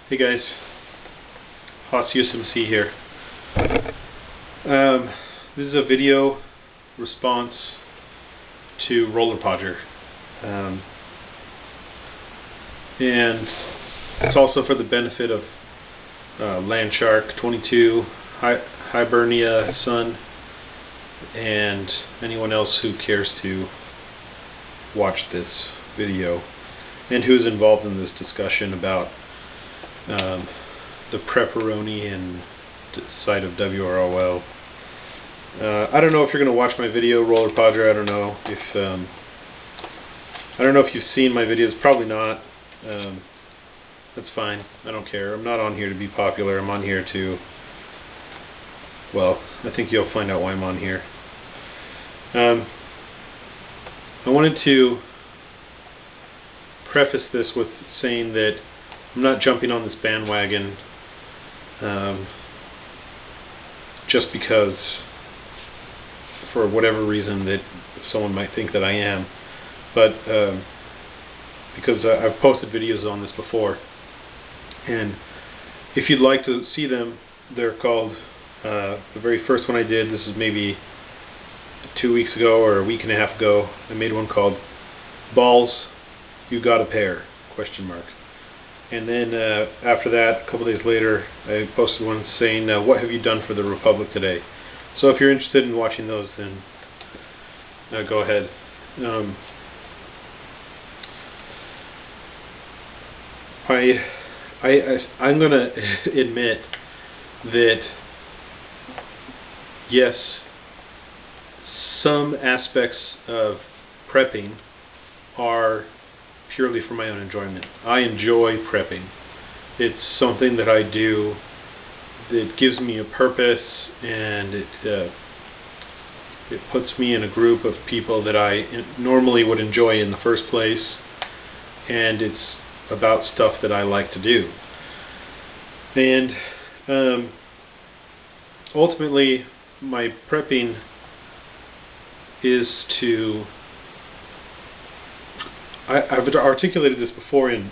Hey guys, Haas USMC here. This is a video response to Roller Podger, and it's also for the benefit of Landshark 22, Hibernia Sun, and anyone else who cares to watch this video and who's involved in this discussion about the pepperoni and side of WROL. I don't know if you're going to watch my video, Roller Podger. I don't know if you've seen my videos. Probably not. That's fine. I don't care. I'm not on here to be popular. I'm on here to, well, I think you'll find out why I'm on here. I wanted to preface this with saying that I'm not jumping on this bandwagon just because, for whatever reason that someone might think that I am, but because I've posted videos on this before, and if you'd like to see them, they're called, the very first one I did, this is maybe 2 weeks ago or a week and a half ago, I made one called Balls, You Got a Pair? ? And then after that, a couple days later, I posted one saying, what have you done for the Republic today? So if you're interested in watching those, then go ahead. I'm going to admit that, yes, some aspects of prepping are purely for my own enjoyment. I enjoy prepping. It's something that I do that gives me a purpose, and it puts me in a group of people that I normally would enjoy in the first place, and it's about stuff that I like to do. And ultimately, my prepping is to, I've articulated this before in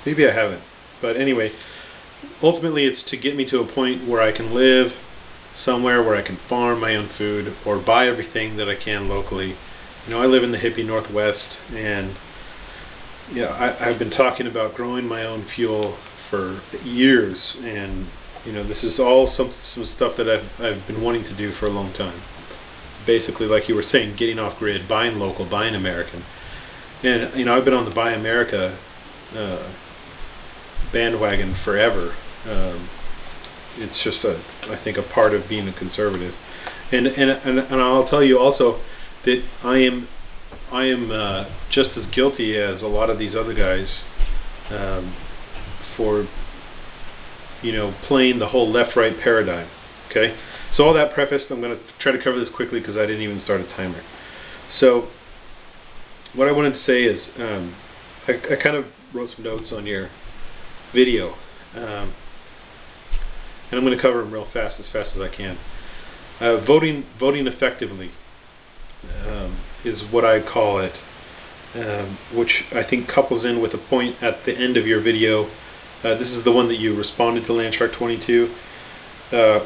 maybe I haven't, but anyway, ultimately it's to get me to a point where I can live somewhere where I can farm my own food or buy everything that I can locally. You know, I live in the hippie Northwest, and yeah, I've been talking about growing my own fuel for years, and you know, this is all some stuff that I've been wanting to do for a long time. Basically, like you were saying, getting off grid, buying local, buying American. And you know, I've been on the Buy America bandwagon forever. It's just I think a part of being a conservative. And I'll tell you also that I am just as guilty as a lot of these other guys for, you know, playing the whole left-right paradigm. Okay, so all that prefaced, I'm going to try to cover this quickly because I didn't even start a timer. So what I wanted to say is, I kind of wrote some notes on your video, and I'm going to cover them real fast as I can. Voting effectively is what I call it, which I think couples in with a point at the end of your video. This is the one that you responded to Landshark 22.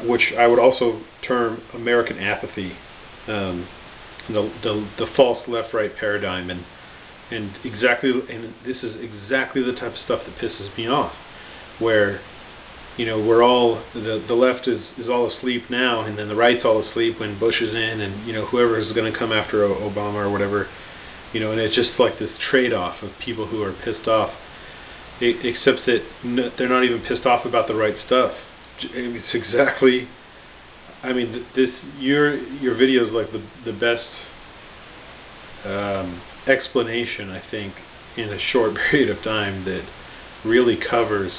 Which I would also term American apathy, the false left-right paradigm, and this is exactly the type of stuff that pisses me off, where, you know, we're all, the left is all asleep now, and then the right's all asleep when Bush is in, and you know, whoever is going to come after Obama or whatever, you know, and it's just like this trade-off of people who are pissed off, except that they're not even pissed off about the right stuff. It's exactly, I mean, your video is like the best explanation, I think, in a short period of time that really covers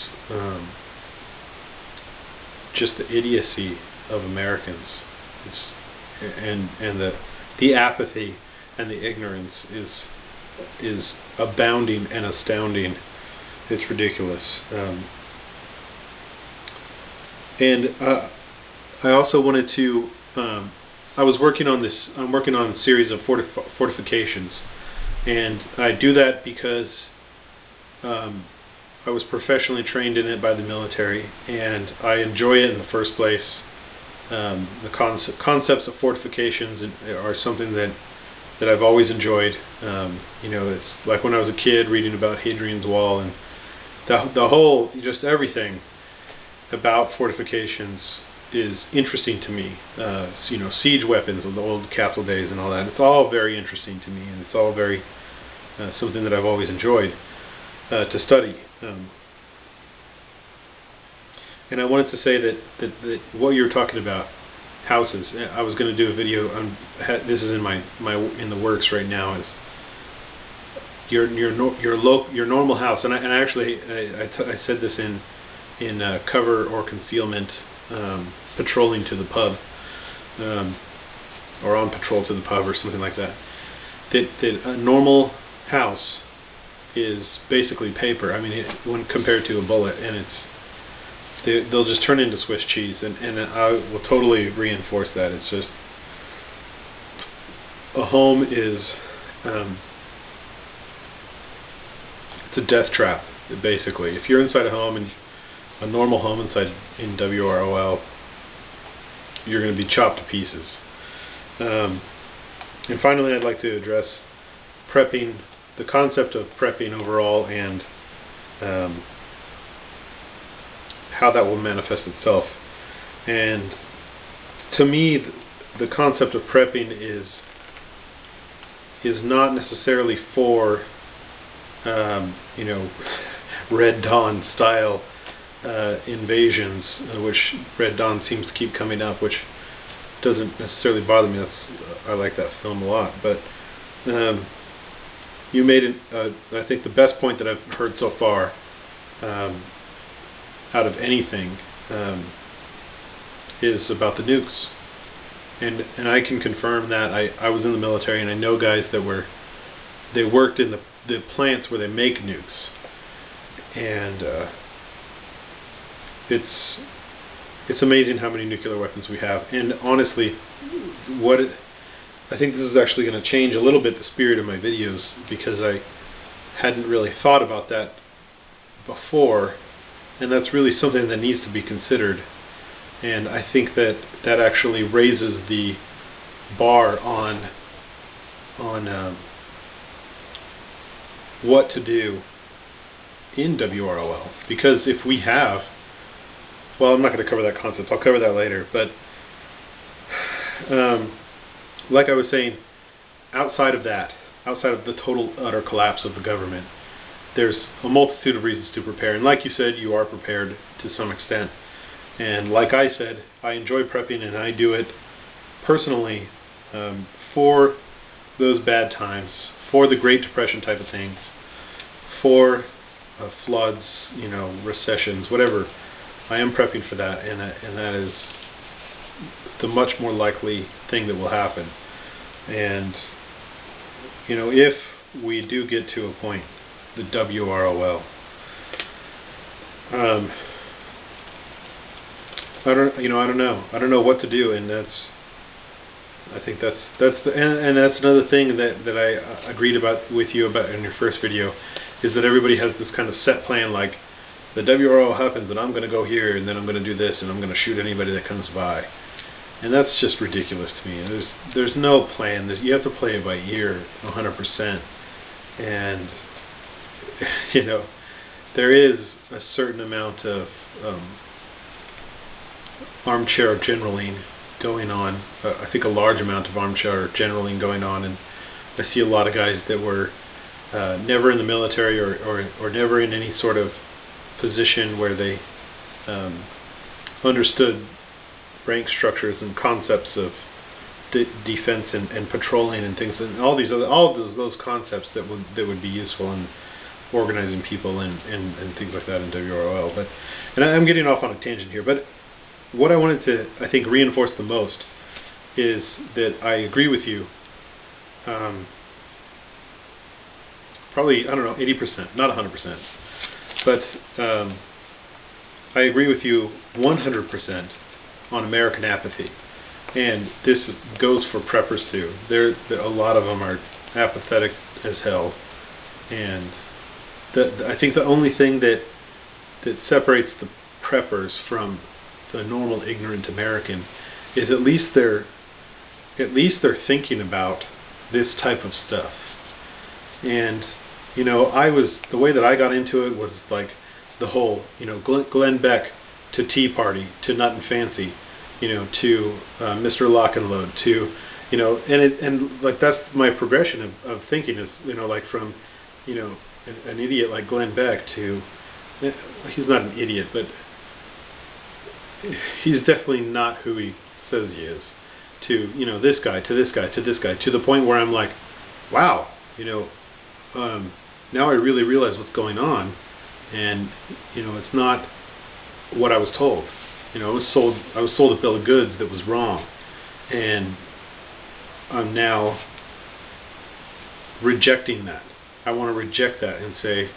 just the idiocy of Americans. And the apathy and the ignorance is abounding and astounding. It's ridiculous. And I also wanted to, I was working on this, I'm working on a series of fortifications, and I do that because I was professionally trained in it by the military, and I enjoy it in the first place. The concepts of fortifications are something that I've always enjoyed. It's like when I was a kid reading about Hadrian's Wall, and the whole, just everything about fortifications is interesting to me. Siege weapons of the old capital days and all that. It's all very interesting to me, and it's all very something that I've always enjoyed to study. And I wanted to say that what you're talking about, houses. I was going to do a video on this is in in the works right now. Is your normal house, and I actually I said this in cover or concealment, patrolling to the pub, or on patrol to the pub or something like that. That a normal house is basically paper. I mean, when compared to a bullet, and they'll just turn into Swiss cheese, and I will totally reinforce that. It's just, a home is it's a death trap, basically. If you're inside a home, and a normal home inside in WROL, you're going to be chopped to pieces. And finally, I'd like to address prepping, the concept of prepping overall, and how that will manifest itself. And to me, the concept of prepping is not necessarily for Red Dawn style invasions, which Red Dawn seems to keep coming up, which doesn't necessarily bother me. I like that film a lot. But you made I think the best point that I've heard so far out of anything is about the nukes, and I can confirm that. I was in the military, and I know guys that worked in the plants where they make nukes, and it's amazing how many nuclear weapons we have. And honestly, I think this is actually going to change a little bit the spirit of my videos, because I hadn't really thought about that before, and that's really something that needs to be considered. And I think that actually raises the bar on what to do in WROL. Because if we have, well, I'm not going to cover that concept. I'll cover that later. But like I was saying, outside of the total utter collapse of the government, there's a multitude of reasons to prepare. And like you said, you are prepared to some extent. And like I said, I enjoy prepping, and I do it personally for those bad times, for the Great Depression type of things, for floods, recessions, whatever. I am prepping for that, and that is the much more likely thing that will happen. And if we do get to a point, the WROL, I don't know what to do, and I think that's another thing that I agreed with you about in your first video, is that everybody has this kind of set plan, like the WRO happens and I'm going to go here, and then I'm going to do this, and I'm going to shoot anybody that comes by. And that's just ridiculous to me. There's no plan. You have to play it by ear 100%. And there is a certain amount of armchair generaling going on. I think a large amount of armchair generaling going on, and I see a lot of guys that were never in the military or never in any sort of position where they understood rank structures and concepts of defense and patrolling and things, and all those concepts that would be useful in organizing people and things like that in WROL. And I'm getting off on a tangent here, but what I wanted to, I think, reinforce the most is that I agree with you, probably, 80%, not 100%, but I agree with you 100% on American apathy. And this goes for preppers too. A lot of them are apathetic as hell, and I think the only thing that separates the preppers from the normal ignorant American is at least they're thinking about this type of stuff. And you know, the way that I got into it was like the whole, you know, Glenn Beck to Tea Party to Nut and Fancy, you know, to Mr. Lock and Load, to, you know, and like that's my progression of thinking is, you know, like from, you know, an idiot like Glenn Beck to, he's not an idiot, but he's definitely not who he says he is, to, you know, this guy, to this guy, to this guy, to the point where I'm like, wow, you know, now I really realize what's going on, and you know, it's not what I was told. You know, I was sold a bill of goods that was wrong, and I'm now rejecting that. I want to reject that and say,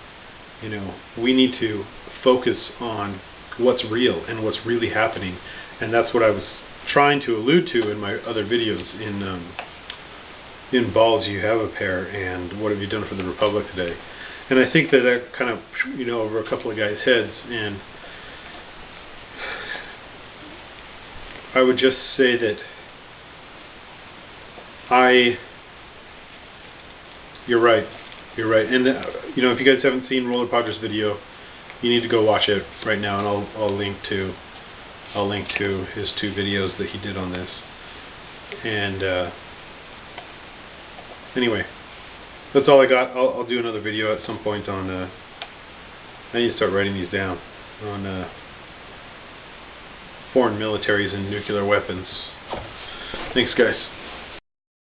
you know, we need to focus on what's real and what's really happening, and that's what I was trying to allude to in my other videos in Balls You Have a Pair and What Have You Done for the Republic Today. And I think that kind of, you know, over a couple of guys' heads, and I would just say that you're right, and you know, if you guys haven't seen Roller Podger's video, you need to go watch it right now, and I'll link to his 2 videos that he did on this. And anyway, that's all I got. I'll do another video at some point on I need to start writing these down, on foreign militaries and nuclear weapons. Thanks, guys.